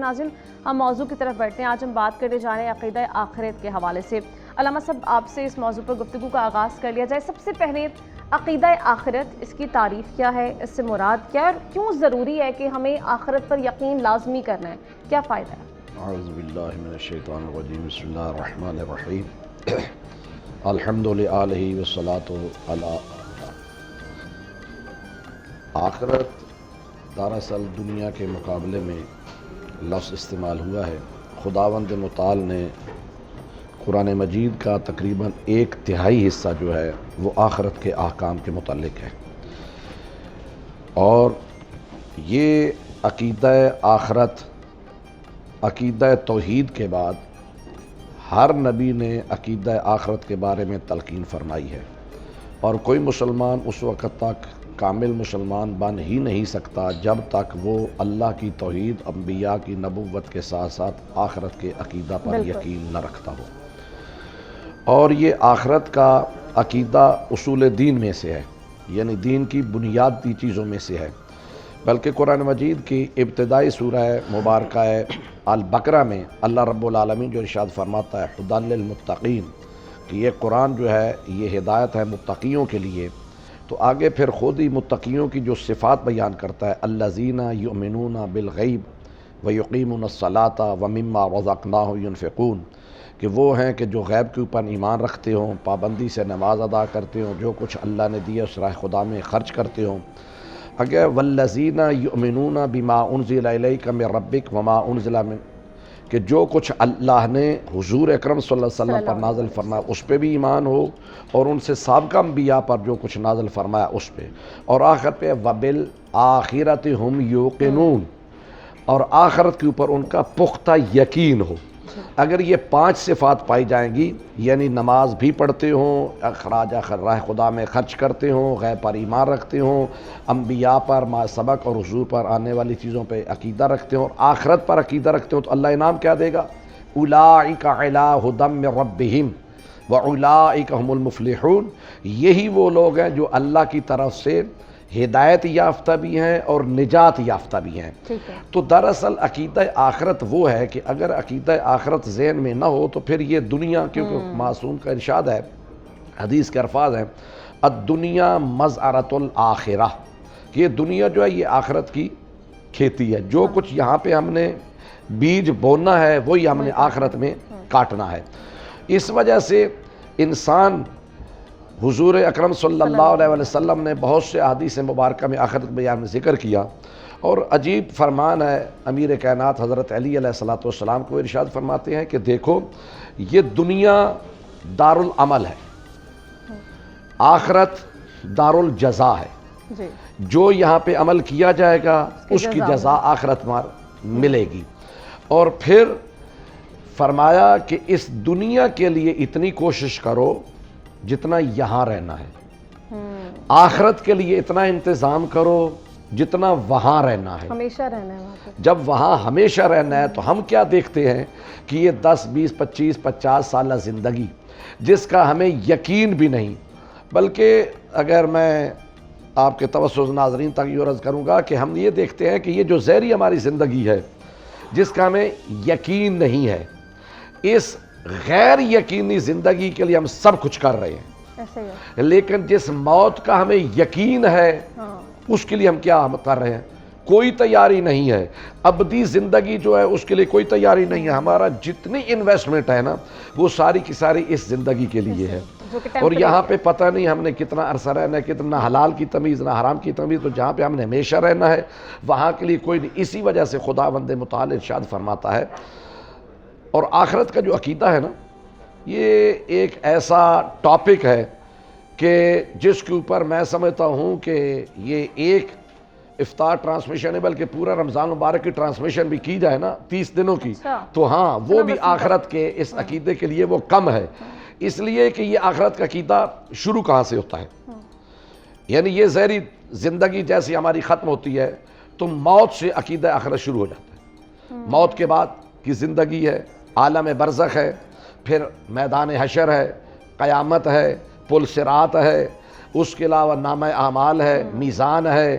ناظرین ہم موضوع کی طرف بڑھتے ہیں۔ آج ہم بات کرنے جا رہے ہیں عقیدہ آخرت کے حوالے سے۔ علامہ صاحب آپ سے اس موضوع پر گفتگو کا آغاز کر لیا جائے۔ سب سے پہلے عقیدہ آخرت، اس کی تعریف کیا ہے، اس سے مراد کیا ہے اور کیوں ضروری ہے کہ ہمیں آخرت پر یقین لازمی کرنا ہے، کیا فائدہ ہے؟ اعوذ باللہ من الشیطان الرجیم، بسم اللہ الرحمن الرحیم۔ الحمد للہ والصلاۃ علی آخرت دراصل دنیا کے مقابلے میں لفظ استعمال ہوا ہے۔ خداوند متعال نے قرآن مجید کا تقریباً 1/3 حصہ جو ہے وہ آخرت کے احکام کے متعلق ہے، اور یہ عقیدہ آخرت، عقیدہ توحید کے بعد ہر نبی نے عقیدہ آخرت کے بارے میں تلقین فرمائی ہے، اور کوئی مسلمان اس وقت تک کامل مسلمان بن ہی نہیں سکتا جب تک وہ اللہ کی توحید، انبیاء کی نبوت کے ساتھ ساتھ آخرت کے عقیدہ پر یقین نہ رکھتا ہو۔ اور یہ آخرت کا عقیدہ اصول دین میں سے ہے، یعنی دین کی بنیادی چیزوں میں سے ہے۔ بلکہ قرآن مجید کی ابتدائی سورہ مبارکہ البقرہ میں اللہ رب العالمین جو ارشاد فرماتا ہے ھدی للمتقین، کہ یہ قرآن جو ہے یہ ہدایت ہے متقیوں کے لیے، تو آگے پھر خود ہی متقیوں کی جو صفات بیان کرتا ہے، الذین یؤمنون بالغیب ویقیمون الصلاۃ ومما رزقناہم ینفقون، کہ وہ ہیں کہ جو غیب کے اوپر ایمان رکھتے ہوں، پابندی سے نماز ادا کرتے ہوں، جو کچھ اللہ نے دیا اس راہ خدا میں خرچ کرتے ہوں۔ اگر والذین یؤمنون بما انزل الیک من ربک وما انزل من، کہ جو کچھ اللہ نے حضور اکرم صلی اللہ علیہ وسلم پر نازل فرمایا اس پہ بھی ایمان ہو، اور ان سے سابقہ انبیاء پر جو کچھ نازل فرمایا اس پہ، اور آخر پہ وبالآخرۃ ہم یوقنون، اور آخرت کے اوپر ان کا پختہ یقین ہو۔ اگر یہ 5 صفات پائی جائیں گی، یعنی نماز بھی پڑھتے ہوں، اخراج راہ خدا میں خرچ کرتے ہوں، غیب پر ایمان رکھتے ہوں، انبیاء پر، ما سبق اور حضور پر آنے والی چیزوں پہ عقیدہ رکھتے ہوں، اور آخرت پر عقیدہ رکھتے ہوں، تو اللہ انعام کیا دے گا؟ اولئک علی ھدی من ربہم واولئک ھم المفلحون، یہی وہ لوگ ہیں جو اللہ کی طرف سے ہدایت یافتہ بھی ہیں اور نجات یافتہ بھی ہیں۔ تو دراصل عقیدہ آخرت وہ ہے کہ اگر عقیدہ آخرت ذہن میں نہ ہو تو پھر یہ دنیا، کیونکہ معصوم کا ارشاد ہے، حدیث کے الفاظ ہیں، الدنیا مزرعۃ الآخرہ، کہ یہ دنیا جو ہے یہ آخرت کی کھیتی ہے، جو کچھ یہاں پہ ہم نے بیج بونا ہے وہی ہم نے آخرت میں کاٹنا ہے۔ اس وجہ سے انسان، حضور اکرم صلی اللہ علیہ وسلم نے بہت سے احادیث مبارکہ میں آخرت بیان میں ذکر کیا، اور عجیب فرمان ہے، امیر کائنات حضرت علی علیہ السلام کو ارشاد فرماتے ہیں کہ دیکھو یہ دنیا دارالعمل ہے، آخرت دارالجزا ہے، جو یہاں پہ عمل کیا جائے گا اس کی جزا آخرت میں ملے گی۔ اور پھر فرمایا کہ اس دنیا کے لیے اتنی کوشش کرو جتنا یہاں رہنا ہے، آخرت کے لیے اتنا انتظام کرو جتنا وہاں رہنا ہے، ہمیشہ رہنا ہے وہاں پہ۔ جب وہاں ہمیشہ رہنا ہے تو ہم کیا دیکھتے ہیں کہ یہ 10 20 25 50 سالہ زندگی جس کا ہمیں یقین بھی نہیں، بلکہ اگر میں آپ کے توسط ناظرین تک یہ عرض کروں گا کہ ہم یہ دیکھتے ہیں کہ یہ جو ظاہری ہماری زندگی ہے جس کا ہمیں یقین نہیں ہے، اس غیر یقینی زندگی کے لیے ہم سب کچھ کر رہے ہیں، لیکن جس موت کا ہمیں یقین ہے اس کے لیے ہم کیا کر رہے ہیں؟ کوئی تیاری نہیں ہے۔ ابدی زندگی جو ہے اس کے لیے کوئی تیاری نہیں ہے۔ ہمارا جتنی انویسٹمنٹ ہے نا وہ ساری کی ساری اس زندگی کے لیے ہے، اور یہاں پہ پتہ نہیں ہم نے کتنا عرصہ رہنا ہے، کتنا حلال کی تمیز نہ حرام کی تمیز، تو جہاں پہ ہم نے ہمیشہ رہنا ہے وہاں کے لیے کوئی نہیں۔ اسی وجہ سے خداوند متعال ارشاد فرماتا ہے، اور آخرت کا جو عقیدہ ہے نا یہ ایک ایسا ٹاپک ہے کہ جس کے اوپر میں سمجھتا ہوں کہ یہ ایک افطار ٹرانسمیشن ہے، بلکہ پورا رمضان مبارک کی ٹرانسمیشن بھی کی جائے نا 30 دنوں کی، تو ہاں وہ بھی آخرت کے اس عقیدے کے لیے وہ کم ہے، اس لیے کہ یہ آخرت کا عقیدہ شروع کہاں سے ہوتا ہے؟ یعنی یہ ظاہری زندگی جیسی ہماری ختم ہوتی ہے تو موت سے عقیدہ آخرت شروع ہو جاتا ہے۔ موت کے بعد کی زندگی ہے، عالم برزخ ہے، پھر میدان حشر ہے، قیامت ہے، پل صراط ہے، اس کے علاوہ نامہ اعمال ہے، میزان ہے،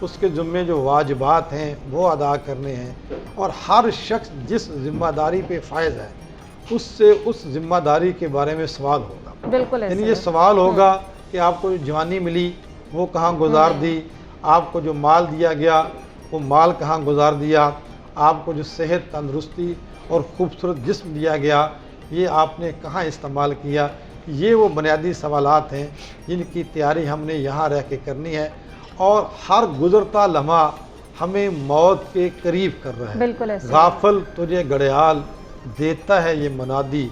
اس کے ذمے جو واجبات ہیں وہ ادا کرنے ہیں، اور ہر شخص جس ذمہ داری پہ فائز ہے اس سے اس ذمہ داری کے بارے میں سوال ہوگا۔ بالکل یعنی ایسے یہ سوال ہوگا کہ آپ کو جو جوانی ملی وہ کہاں گزار دی، آپ کو جو مال دیا گیا وہ مال کہاں گزار دیا، آپ کو جو صحت، تندرستی اور خوبصورت جسم دیا گیا یہ آپ نے کہاں استعمال کیا۔ یہ وہ بنیادی سوالات ہیں جن کی تیاری ہم نے یہاں رہ کے کرنی ہے، اور ہر گزرتا لمحہ ہمیں موت کے قریب کر رہا ہے۔ بالکل ایسے غافل تجھے گڑیال دیتا ہے یہ منادی،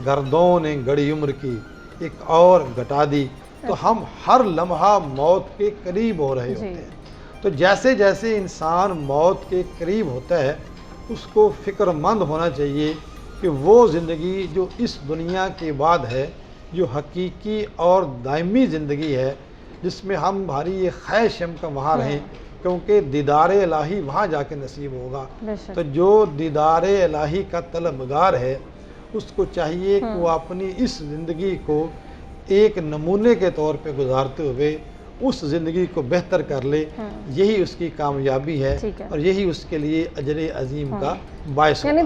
گردوں نے گڑی عمر کی ایک اور گھٹا دی۔ تو ہم ہر لمحہ موت کے قریب ہو رہے ہوتے ہیں۔ تو جیسے جیسے انسان موت کے قریب ہوتا ہے اس کو فکر مند ہونا چاہیے کہ وہ زندگی جو اس دنیا کے بعد ہے، جو حقیقی اور دائمی زندگی ہے، جس میں ہماری یہ خواہش ہم کا وہاں رہیں، کیونکہ دیدار الہی وہاں جا کے نصیب ہوگا۔ بے شک۔ تو جو دیدار الہی کا طلبگار ہے اس کو چاہیے کہ وہ اپنی اس زندگی کو ایک نمونے کے طور پہ گزارتے ہوئے اس زندگی کو بہتر کر لے۔ یہی اس کی کامیابی ہے ٹھیک ہے۔ اور یہی اس کے لیے اجر عظیم کا باعث ہوگا۔ یعنی